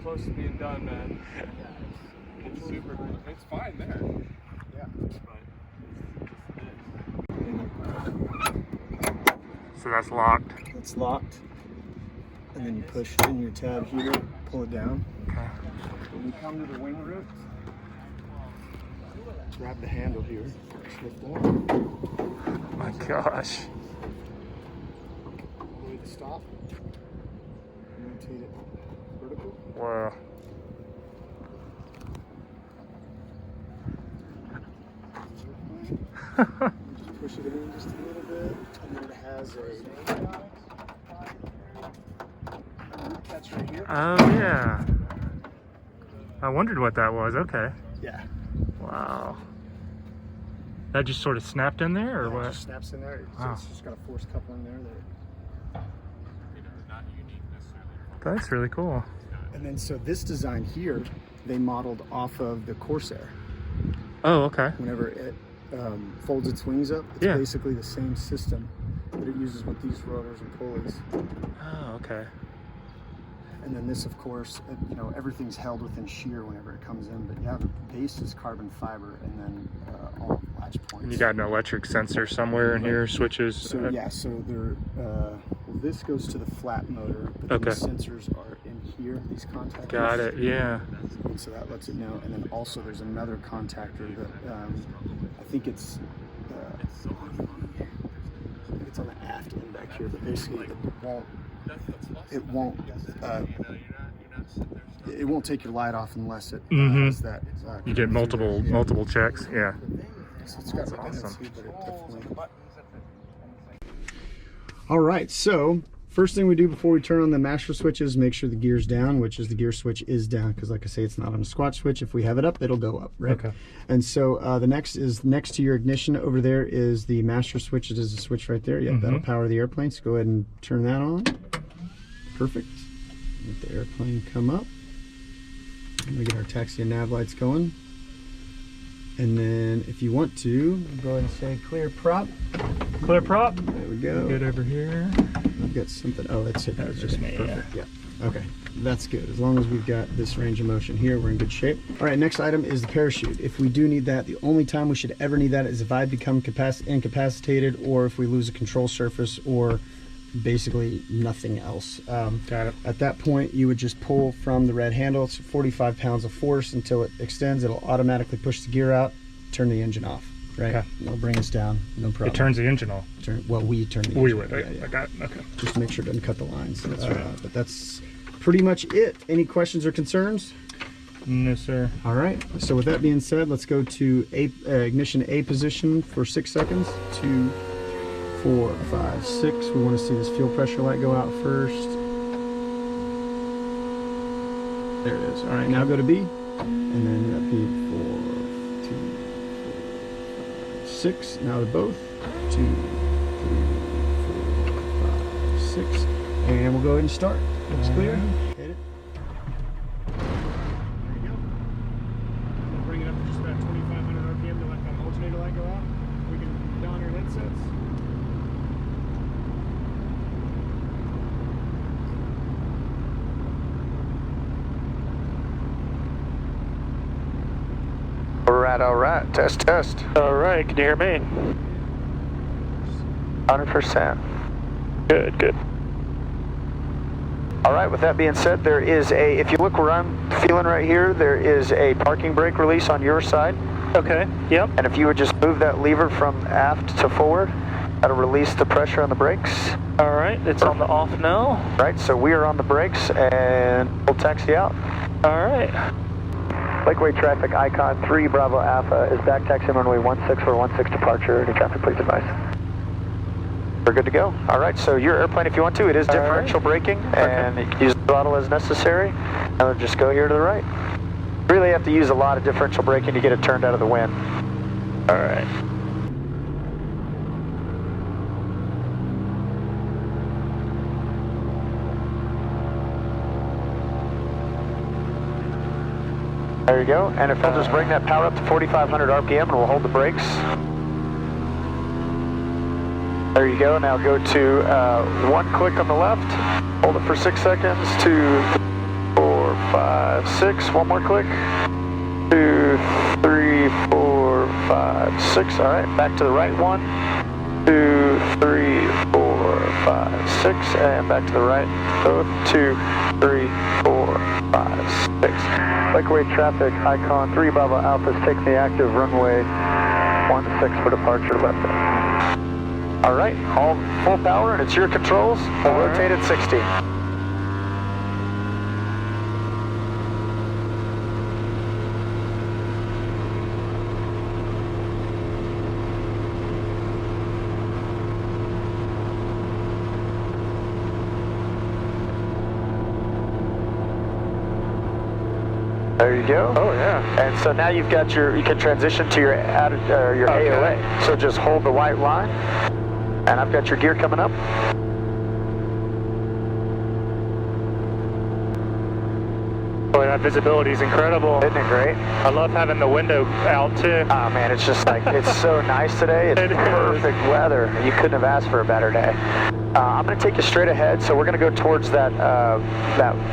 close to being done, man. It's super cool. It's fine there. Yeah. So that's locked. It's locked. And then you push in your tab here, pull it down. Okay. When you come to the wing root, grab the handle here, slip down. Oh my gosh. Pull the stop. Rotate it vertical. Wow. Just push it in just a little bit, and then it has a root catch right here. Oh yeah. I wondered what that was. Okay. Yeah. Wow. That just sort of snapped in there, or Yeah, what? it just snaps in there. So Wow. it's just got a force coupling there. That's really cool. And then so this design here, they modeled off of the Corsair. Oh, okay. Whenever it folds its wings up, it's basically the same system that it uses with these rotors and pulleys. Oh, okay. And then this, of course, you know, everything's held within shear whenever it comes in. But yeah, the base is carbon fiber, and then all latch points. And you got an electric sensor somewhere in here, switches. So yeah, so there. Well, this goes to the flat motor, but Okay. the sensors are in here. These contactors. Got it. Yeah. And so that lets it know. And then also there's another contactor that I think it's on the aft end back here, but basically it won't take your light off unless it has that. You get multiple checks. Yeah. So it's got That's awesome. but it definitely. All right, so first thing we do before we turn on the master switch is make sure the gear's down, which is the gear switch is down, because like I say, it's not on a squat switch. If we have it up, it'll go up, right? Okay. And so the next is next to your ignition over there is the master switch. It is a switch right there. Yep, that'll power the airplane. So go ahead and turn that on. Perfect. Let the airplane come up. And we get our taxi and nav lights going. And then if you want to, go ahead and say clear prop. Clear prop. There we go. Good over here. I've got something. Oh, that's it. That was just me. Perfect. Yeah. Okay. That's good. As long as we've got this range of motion here, we're in good shape. All right. Next item is the parachute. If we do need that, the only time we should ever need that is if I become incapacitated, or if we lose a control surface, or basically nothing else. Got it. At that point, you would just pull from the red handle. It's 45 pounds of force until it extends. It'll automatically push the gear out, turn the engine off. Right. Okay. It'll bring us down. No problem. It turns the engine off. Well, we turn the engine. We would. Yeah. I got it. Okay. Just make sure it doesn't cut the lines. That's right. But that's pretty much it. Any questions or concerns? No, sir. All right. So with that being said, let's go to ignition A position for 6 seconds. 2, 4, 5, 6. We want to see this fuel pressure light go out first. There it is. All right. Now go to B, and then that'd be 4, 2, 4, 5, 6. Now to both. 2, 3, 4, 5, 6. And we'll go ahead and start. Looks clear. Hit it. There you go. We'll bring it up to just about 2,500 RPM to let that alternator light go out. We can don our headsets. All right. Test. All right. Can you hear me? 100%. Good. All right, with that being said, there is if you look where I'm feeling right here, there is a parking brake release on your side. Okay. Yep. And if you would just move that lever from aft to forward, that'll release the pressure on the brakes. All right. It's on the off now. Right, so we are on the brakes and we'll taxi out. All right. Lakeway traffic icon 3 Bravo Alpha is back taxiing runway 16 for 16 departure. Any traffic please advise. We're good to go. All right, so your airplane, if you want to, it is differential braking, and you can use the throttle as necessary, and then just go here to the right. You really have to use a lot of differential braking to get it turned out of the wind. All right. There you go, and if we'll just bring that power up to 4,500 RPM, and we'll hold the brakes. There you go. Now go to 1 click on the left. Hold it for 6 seconds. 2, 4, 5, 6. One more click. 2, 3, 4, 5, 6. All right, back to the right. 1, 2, 3, 4, 5, 6, and back to the right. Both. 2, 3, 4, 5, 6. Lakeway traffic icon 3 Bravo Alpha is taking the active runway 16 for departure left. All right, all full power, and it's your controls. We'll rotate at 60. There you go. Oh yeah. And so now you've got you can transition to your Okay. AOA. So just hold the white line, and I've got your gear coming up. Boy, that visibility is incredible. Isn't it great? I love having the window out too. Oh man, it's just like, it's so nice today. It's perfect weather. You couldn't have asked for a better day. I'm going to take you straight ahead, so we're going to go towards that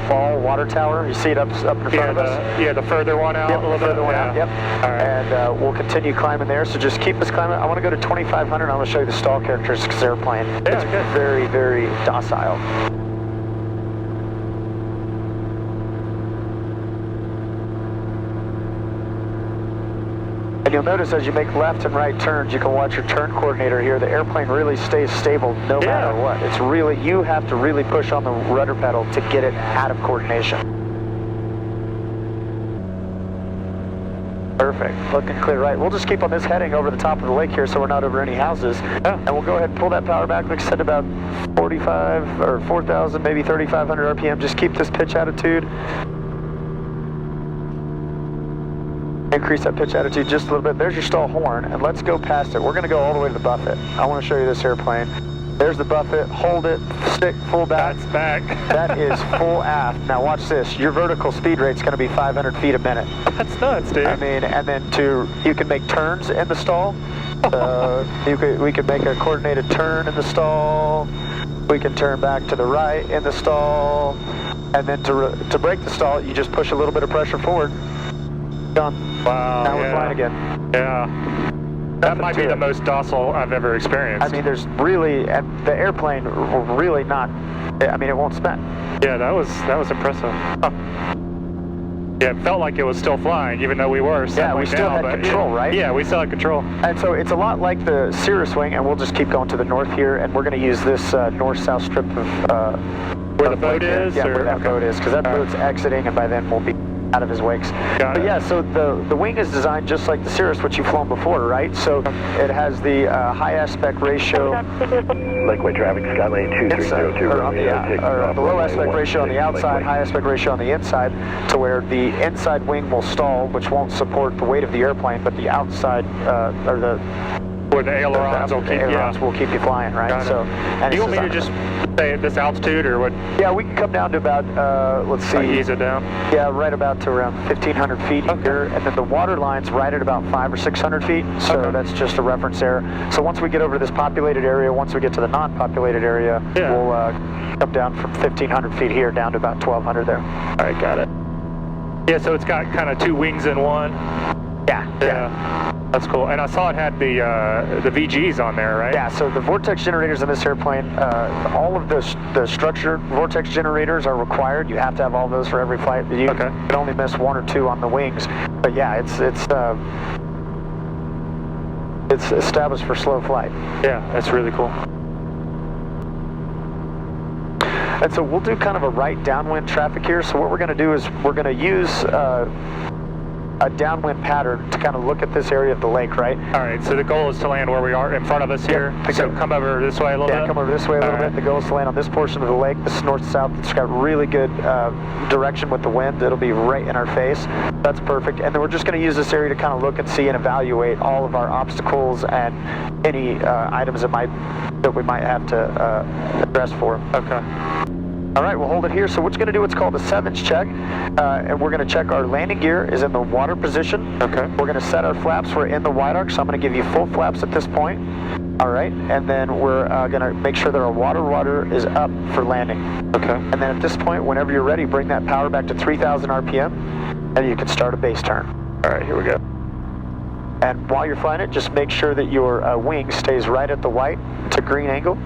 ball water tower. You see it up in front of us? Yeah, the further one out. Yep, a little the further bit. one out, yep. All right. And we'll continue climbing there, so just keep us climbing. I want to go to 2,500, and I'm going to show you the stall characteristics of the airplane. Yeah, it's good. very, very docile. And you'll notice as you make left and right turns, you can watch your turn coordinator here. The airplane really stays stable no matter what. It's really, you have to really push on the rudder pedal to get it out of coordination. Perfect, looking clear right. We'll just keep on this heading over the top of the lake here so we're not over any houses. And we'll go ahead and pull that power back, like I said, about 45 or 4,000, maybe 3,500 RPM. Just keep this pitch attitude. Increase that pitch attitude just a little bit. There's your stall horn, and let's go past it. We're going to go all the way to the buffet. I want to show you this airplane. There's the buffet. Hold it. Stick full back. That's back. That is full aft. Now watch this. Your vertical speed rate's going to be 500 feet a minute. That's nuts, dude. I mean, and then you can make turns in the stall. We could make a coordinated turn in the stall. We can turn back to the right in the stall, and then to break the stall, you just push a little bit of pressure forward. Done. Wow. Now we're flying again. Yeah. That might be the most docile I've ever experienced. I mean, there's really, and the airplane really not, I mean, it won't spin. Yeah, that was impressive. Huh. Yeah, it felt like it was still flying, even though we were. Yeah, we still had control, right? Yeah, we still had control. And so it's a lot like the Cirrus wing, and we'll just keep going to the north here, and we're going to use this north-south strip of where the boat is? Yeah, where that boat is, because that boat's exiting, and by then we'll be out of his wakes. But yeah, so the wing is designed just like the Cirrus, which you've flown before, right? So it has the high aspect ratio. Lakeway traffic, Skylane 2302. Or the low aspect ratio on the outside, high aspect ratio on the inside, to where the inside wing will stall, which won't support the weight of the airplane, but the outside, or the Where the ailerons will keep you flying, right? So, and do you want me to just stay at this altitude, or what? Yeah, we can come down to about, let's see. Ease it down? Yeah, right about to around 1,500 feet here, and then the water line's right at about 500 or 600 feet, so that's just a reference there. So once we get over this populated area, once we get to the non-populated area, we'll come down from 1,500 feet here down to about 1,200 there. All right, got it. Yeah, so it's got kind of two wings in one. Yeah. That's cool. And I saw it had the VGs on there, right? Yeah, so the vortex generators in this airplane, all of the structured vortex generators are required. You have to have all those for every flight. You can only miss one or two on the wings. But yeah, it's established for slow flight. Yeah, that's really cool. And so we'll do kind of a right downwind traffic here. So what we're going to do is we're going to use a downwind pattern to kind of look at this area of the lake, right? All right, so the goal is to land where we are in front of us here. So come over this way a little bit. Yeah, come over this way a little bit. The goal is to land on this portion of the lake. This is north-south. It's got really good direction with the wind. It'll be right in our face. That's perfect. And then we're just going to use this area to kind of look and see and evaluate all of our obstacles and any items that we might have to address for. Okay. All right, we'll hold it here. So we're going to do what's called a 7-inch check, and we're going to check our landing gear is in the water position. Okay. We're going to set our flaps. We're in the wide arc, so I'm going to give you full flaps at this point. All right, and then we're gonna make sure that our water is up for landing. Okay. And then at this point, whenever you're ready, bring that power back to 3,000 RPM, and you can start a base turn. All right, here we go. And while you're flying it, just make sure that your wing stays right at the white to green angle.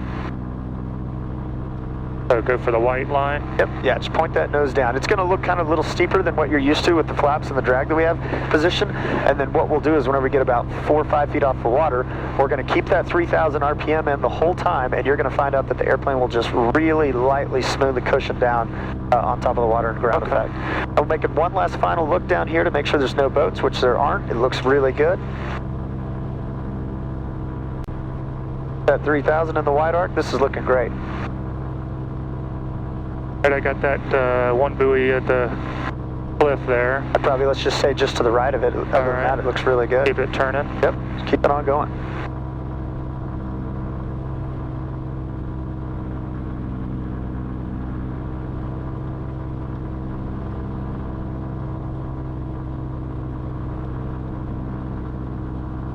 So go for the white line. Yep, yeah, just point that nose down. It's gonna look kind of a little steeper than what you're used to with the flaps and the drag that we have positioned. And then what we'll do is whenever we get about 4 or 5 feet off the water, we're gonna keep that 3,000 RPM in the whole time, and you're gonna find out that the airplane will just really lightly smooth the cushion down on top of the water and ground effect. I'm making one last final look down here to make sure there's no boats, which there aren't. It looks really good. That 3,000 in the wide arc, this is looking great. Right, I got that one buoy at the cliff there. I'd probably, let's just say, just to the right of it. Other than that, it looks really good. Keep it turning. Yep, just keep it on going.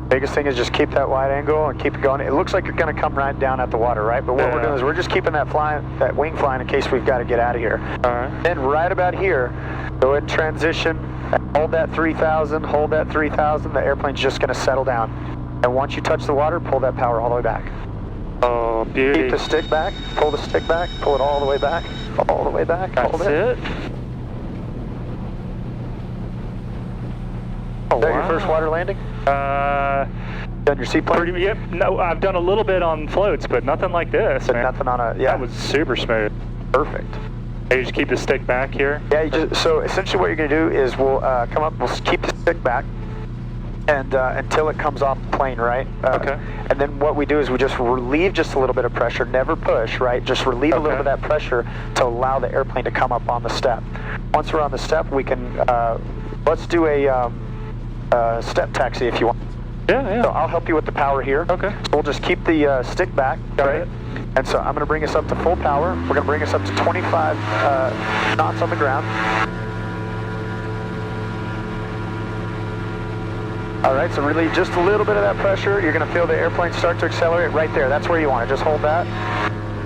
Biggest thing is just keep that wide angle and keep it going. It looks like you're going to come right down at the water, right? But what we're doing is we're just keeping that wing flying in case we've got to get out of here. All right. Then right about here, go ahead and transition. Hold that 3,000. Hold that 3,000. The airplane's just going to settle down. And once you touch the water, pull that power all the way back. Oh, beauty. Keep the stick back. Pull the stick back. Pull it all the way back. All the way back. That's it. Oh, Is that your first water landing? Done your seaplane? Yep. No, I've done a little bit on floats, but nothing like this, But man. nothing on a, yeah. That was super smooth. Perfect. Hey, you just keep the stick back here? Yeah, so essentially what you're going to do is we'll come up, we'll keep the stick back and until it comes off the plane, right? Okay. And then what we do is we just relieve just a little bit of pressure, never push, right? Just relieve a little bit of that pressure to allow the airplane to come up on the step. Once we're on the step, we can, let's do a step taxi if you want. Yeah, yeah. So I'll help you with the power here. Okay. So we'll just keep the stick back, right? And so I'm going to bring us up to full power. We're going to bring us up to 25 knots on the ground. All right, so relieve just a little bit of that pressure. You're going to feel the airplane start to accelerate right there. That's where you want it. Just hold that.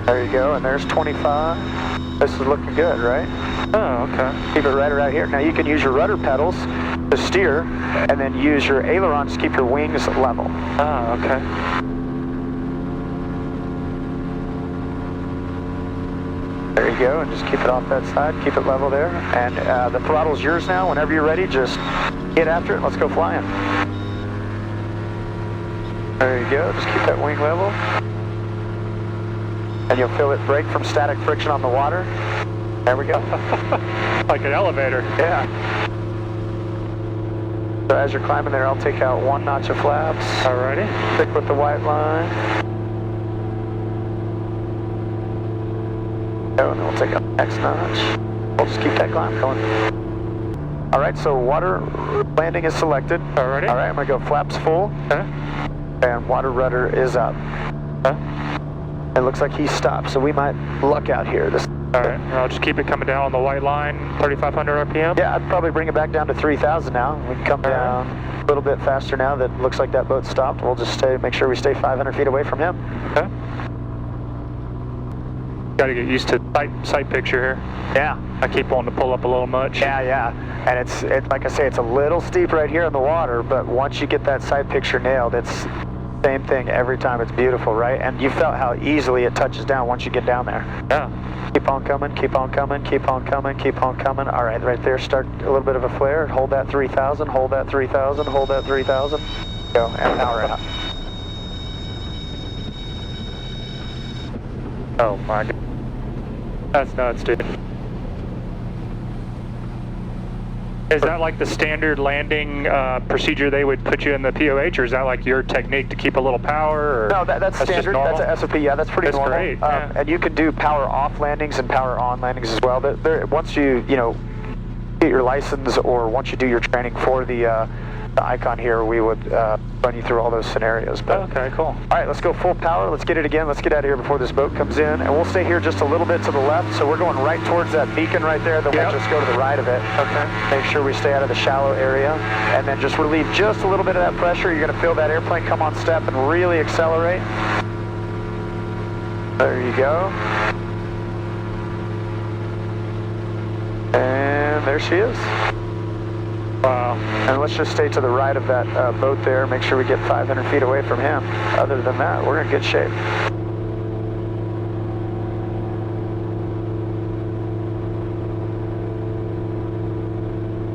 There you go, and there's 25. This is looking good, right? Oh, okay. Keep it right around here. Now you can use your rudder pedals to steer, and then use your ailerons to keep your wings level. Oh, okay. There you go, and just keep it off that side, keep it level there. And the throttle's yours now. Whenever you're ready, just get after it and let's go flying. There you go, just keep that wing level. And you'll feel it break from static friction on the water. There we go. Like an elevator. Yeah. So as you're climbing there, I'll take out 1 notch of flaps. Alrighty. Stick with the white line. Oh, and then we'll take out the next notch. We'll just keep that climb going. All right, so water landing is selected. Alrighty. All right, I'm gonna go flaps full. Okay. And water rudder is up. It looks like he stopped, so we might luck out here. Alright, I'll just keep it coming down on the white line, 3,500 RPM? Yeah, I'd probably bring it back down to 3,000 now. We can come down a little bit faster now that looks like that boat stopped. We'll just make sure we stay 500 feet away from him. Okay. Got to get used to sight picture here. Yeah. I keep wanting to pull up a little much. Yeah. And it's like I say, it's a little steep right here in the water, but once you get that sight picture nailed, it's same thing every time. It's beautiful, right? And you felt how easily it touches down once you get down there. Yeah. Keep on coming, keep on coming, keep on coming, keep on coming. All right, right there, start a little bit of a flare. Hold that 3,000, hold that 3,000, hold that 3,000. Go, and power out. Oh my God. That's nuts, dude. Is that like the standard landing procedure they would put you in the POH, or is that like your technique to keep a little power? Or no, that's standard. That's a SOP. Yeah, that's pretty normal. Great. Yeah. And you can do power off landings and power on landings as well. Once you get your license, or once you do your training for the the icon here, we would run you through all those scenarios. But Okay, cool. all right, let's go full power. Let's get it again. Let's get out of here before this boat comes in. And we'll stay here just a little bit to the left. So we're going right towards that beacon right there. Then we'll just go to the right of it. Okay. Make sure we stay out of the shallow area. And then just relieve just a little bit of that pressure. You're going to feel that airplane come on step and really accelerate. There you go. And there she is. Wow. And let's just stay to the right of that boat there. Make sure we get 500 feet away from him. Other than that, we're in good shape.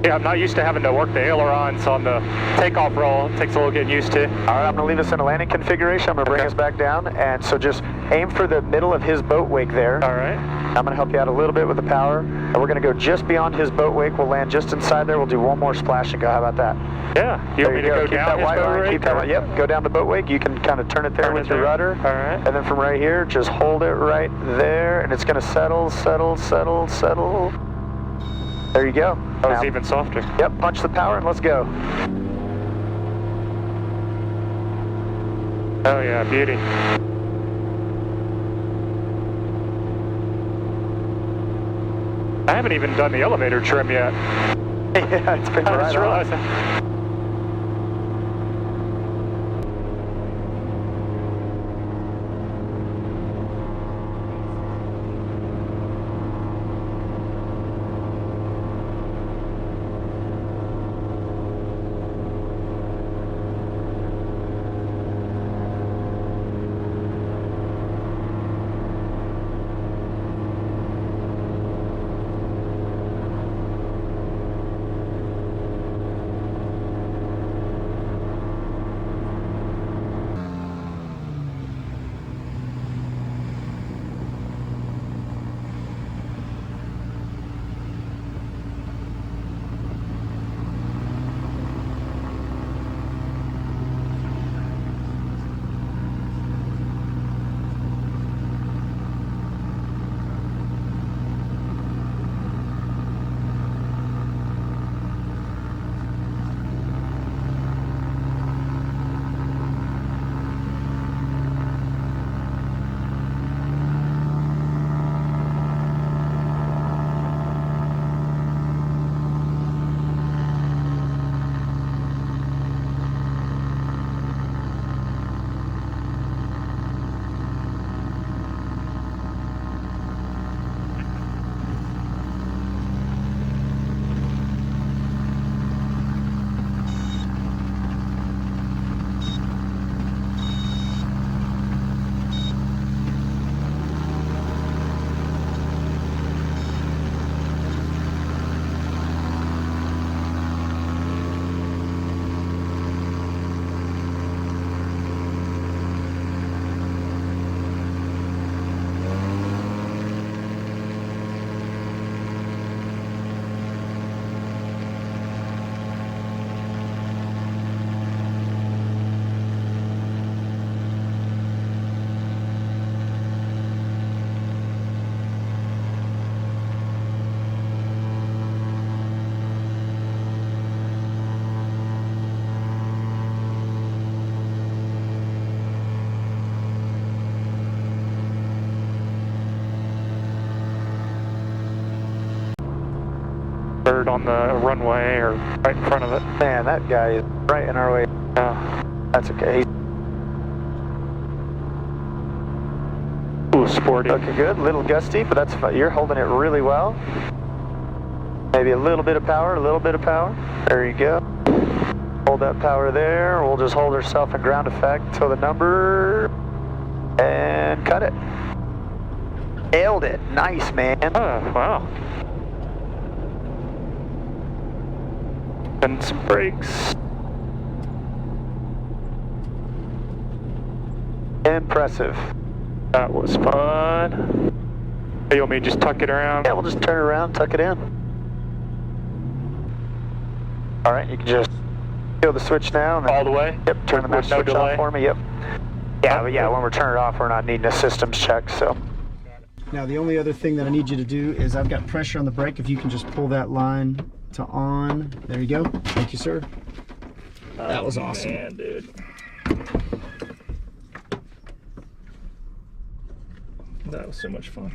Yeah, I'm not used to having to work the ailerons on the takeoff roll. It takes a little getting used to. All right, I'm going to leave us in a landing configuration. I'm going to bring us back down. And so just aim for the middle of his boat wake there. All right. I'm going to help you out a little bit with the power. And we're going to go just beyond his boat wake. We'll land just inside there. We'll do one more splash and go. How about that? Yeah. You want me to go Keep down that his white boat line. rake, Keep that or- one. Yep. Go down the boat wake. You can kind of turn it there Turn with it your there. rudder. All right. And then from right here, just hold it right there. And it's going to settle, settle, settle, settle. There you go. That was Now- even softer. Yep, punch the power and let's go. Oh yeah, beauty. I haven't even done the elevator trim yet. Yeah, it's been I right just on. realized that. Bird on the runway or right in front of it. Man, that guy is right in our way. Yeah. That's okay. Ooh, sporty. Looking good, a little gusty, but that's fine. You're holding it really well. Maybe a little bit of power, a little bit of power. There you go. Hold that power there. We'll just hold ourselves in ground effect till the number and cut it. Nailed it. Nice, man. Oh, wow. And some brakes. Impressive. That was fun. Hey, you want me to just tuck it around? Yeah, we'll just turn it around, tuck it in. All right, you can just feel the switch now. And then, All the way? Yep, turn the With match no switch delay? on for me, yep. Yeah, but yeah, when we're turning it off, we're not needing a systems check, so. Now the only other thing that I need you to do is I've got pressure on the brake. If you can just pull that line to on. There you go. Thank you, sir. That was awesome. Man, dude. That was so much fun.